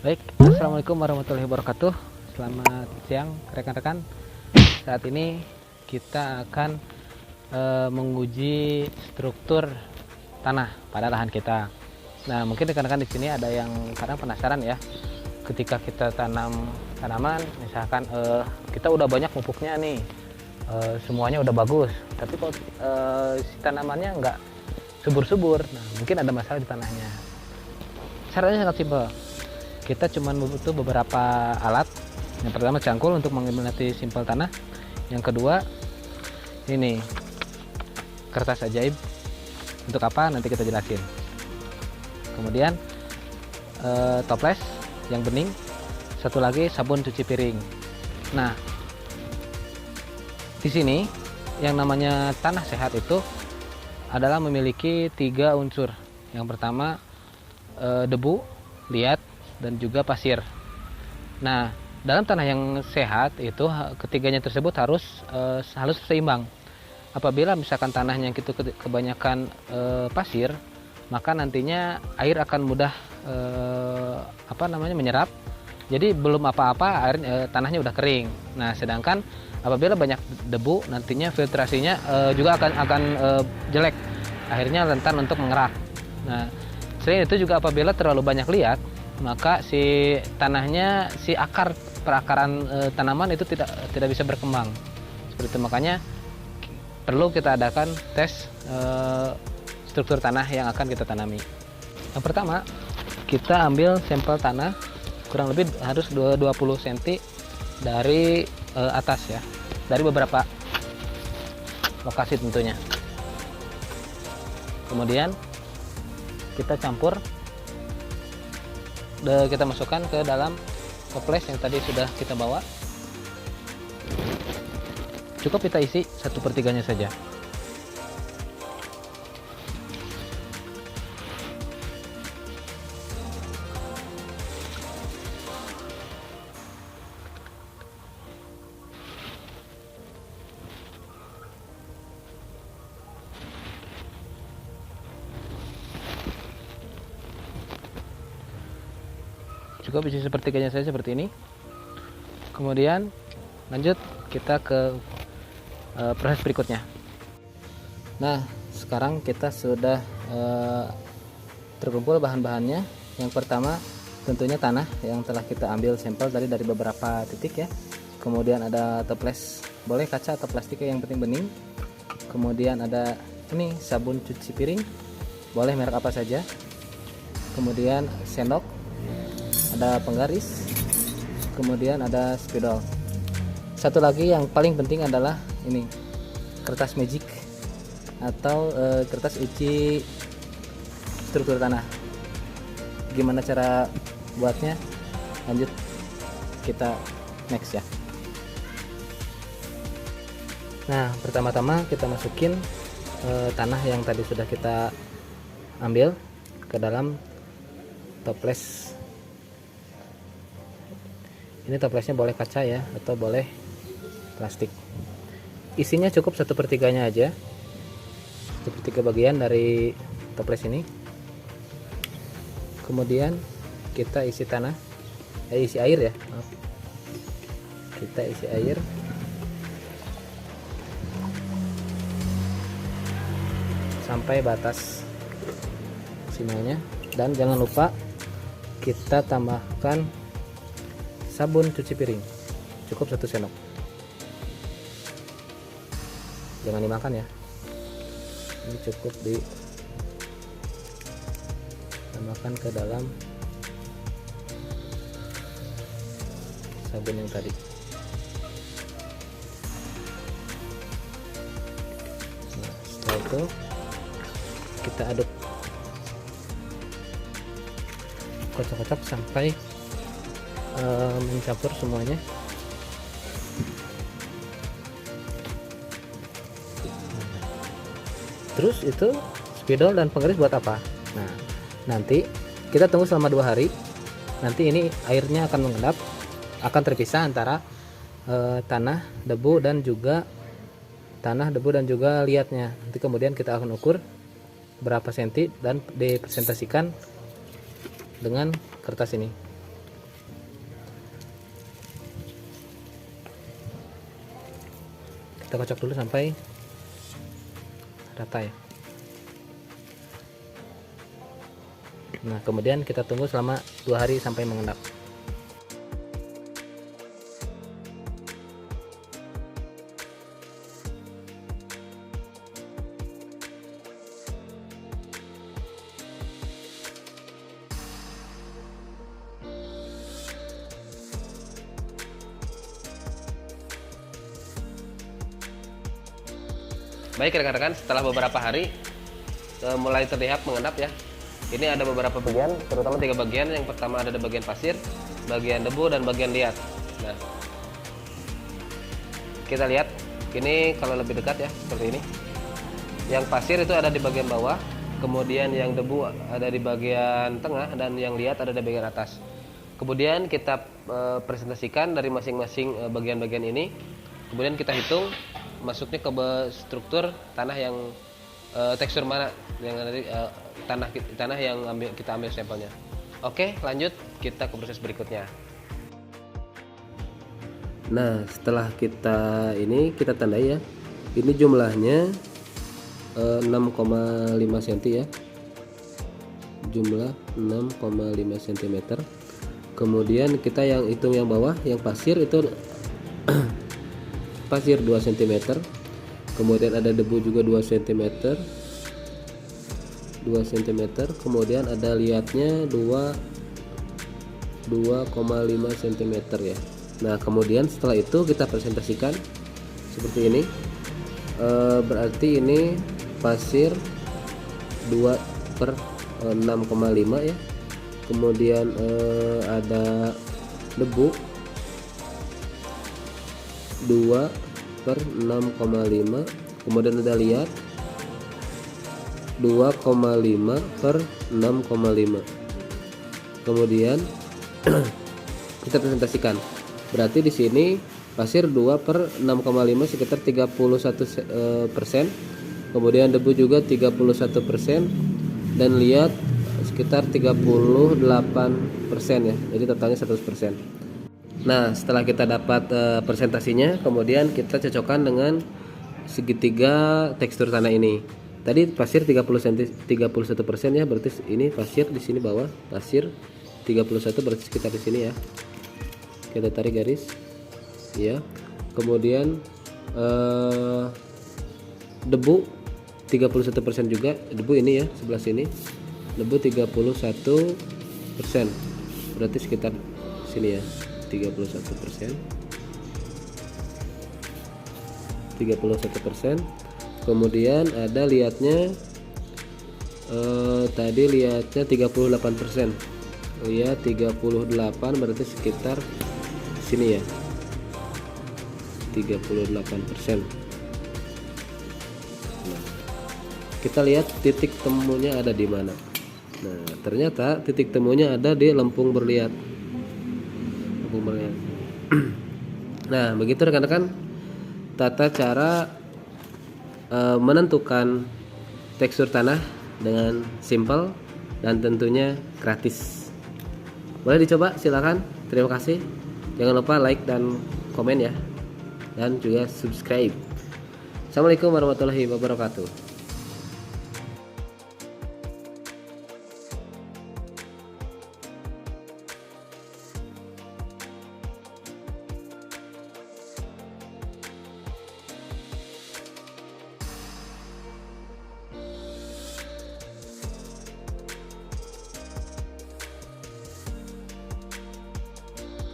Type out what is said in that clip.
Baik, assalamualaikum warahmatullahi wabarakatuh. Selamat siang rekan-rekan. Saat ini kita akan menguji struktur tanah pada lahan kita. Nah, mungkin rekan-rekan di sini ada yang kadang penasaran ya. Ketika kita tanam tanaman, misalkan kita udah banyak pupuknya nih, semuanya udah bagus, tapi kok si tanamannya nggak subur-subur. Nah, mungkin ada masalah di tanahnya. Caranya sangat simpel. Kita cuma butuh beberapa alat. Yang pertama cangkul untuk mengamati sampel tanah. Yang kedua ini kertas ajaib. Untuk apa nanti kita jelasin. Kemudian toples yang bening. Satu lagi sabun cuci piring. Nah, di sini yang namanya tanah sehat itu adalah memiliki 3 unsur. Yang pertama debu, liat, dan juga pasir. Nah, dalam tanah yang sehat itu ketiganya tersebut harus seimbang. Apabila misalkan tanahnya itu kebanyakan pasir, maka nantinya air akan mudah menyerap. Jadi belum apa-apa air tanahnya udah kering. Nah, sedangkan apabila banyak debu, nantinya filtrasinya juga akan jelek. Akhirnya rentan untuk mengerak. Nah, selain itu juga apabila terlalu banyak liat, maka si tanahnya, si perakaran tanaman itu tidak bisa berkembang. Seperti itu, makanya perlu kita adakan tes struktur tanah yang akan kita tanami. Yang pertama, kita ambil sampel tanah kurang lebih harus 20 cm dari atas ya, dari beberapa lokasi tentunya. Kemudian kita campur, kita masukkan ke dalam toples yang tadi sudah kita bawa. Cukup kita isi 1/3 saja. Cukup isi 1/3 saja seperti ini. Kemudian lanjut kita ke proses berikutnya. Nah, sekarang kita sudah terkumpul bahan-bahannya. Yang pertama tentunya tanah yang telah kita ambil sampel tadi dari beberapa titik ya. Kemudian ada toples, boleh kaca atau plastik yang penting bening. Kemudian ada ini sabun cuci piring, boleh merek apa saja. Kemudian sendok, ada penggaris, kemudian ada spidol. Satu lagi yang paling penting adalah ini kertas magic atau kertas uji struktur tanah. Gimana cara buatnya? Lanjut kita next ya. Nah, pertama-tama kita masukin tanah yang tadi sudah kita ambil ke dalam toples. Ini toplesnya boleh kaca ya, atau boleh plastik. Isinya cukup 1/3 aja, 1/3 bagian dari toples ini. Kemudian kita isi tanah, isi air ya, maaf. Kita isi air. Sampai batas maksimalnya, dan jangan lupa kita tambahkan sabun cuci piring, cukup 1 sendok. Jangan dimakan ya, ini cukup ditambahkan ke dalam sabun yang tadi. Nah, setelah itu kita aduk, kocok-kocok sampai mencampur semuanya. Terus itu spidol dan penggaris buat apa? Nah, nanti kita tunggu selama 2 hari. Nanti ini airnya akan mengendap, akan terpisah antara tanah, debu dan juga liatnya. Nanti kemudian kita akan ukur berapa senti dan dipresentasikan dengan kertas ini. Kita kocok dulu sampai rata ya. Nah, kemudian kita tunggu selama 2 hari sampai mengendap. Baik rekan-rekan, setelah beberapa hari mulai terlihat mengendap ya. Ini ada beberapa bagian, terutama 3 bagian. Yang pertama ada di bagian pasir, bagian debu, dan bagian liat. Nah, kita lihat ini kalau lebih dekat ya, seperti ini. Yang pasir itu ada di bagian bawah, kemudian yang debu ada di bagian tengah, dan yang liat ada di bagian atas. Kemudian kita presentasikan dari masing-masing bagian-bagian ini. Kemudian kita hitung masuknya ke struktur tanah yang tekstur mana yang nanti tanah yang kita ambil sampelnya. Oke, lanjut kita ke proses berikutnya. Nah, setelah kita tandai ya. Ini jumlahnya 6,5 cm ya. Jumlah 6,5 cm. Kemudian kita yang hitung yang bawah, yang pasir itu pasir 2 cm. Kemudian ada debu juga 2 cm. 2 cm. Kemudian ada liatnya 2,5 cm ya. Nah, kemudian setelah itu kita presentasikan seperti ini. Berarti ini pasir 2/6,5 ya. Kemudian ada debu 2/6,5, kemudian ada liat 2,5/6,5. Kemudian kita presentasikan. Berarti di sini pasir 2/6,5 sekitar 31%. Kemudian debu juga 31% dan liat sekitar 38% ya. Jadi totalnya 100%. Nah, setelah kita dapat presentasinya, kemudian kita cocokkan dengan segitiga tekstur tanah ini. Tadi pasir 31% ya, berarti ini pasir di sini bawah, pasir 31 berarti sekitar di sini ya. Kita tarik garis. Ya. Kemudian debu 31% juga, debu ini ya, sebelah sini. Debu 31%. Berarti sekitar sini ya. 31%. Kemudian ada liatnya tadi liatnya 38%. Lihat 38 berarti sekitar sini ya. 38%. Nah, kita lihat titik temunya ada di mana. Nah, ternyata titik temunya ada di lempung berliat. Nah, begitu rekan-rekan tata cara menentukan tekstur tanah dengan simple dan tentunya gratis. Boleh dicoba, silakan. Terima kasih. Jangan lupa like dan komen ya, dan juga subscribe. Assalamualaikum warahmatullahi wabarakatuh.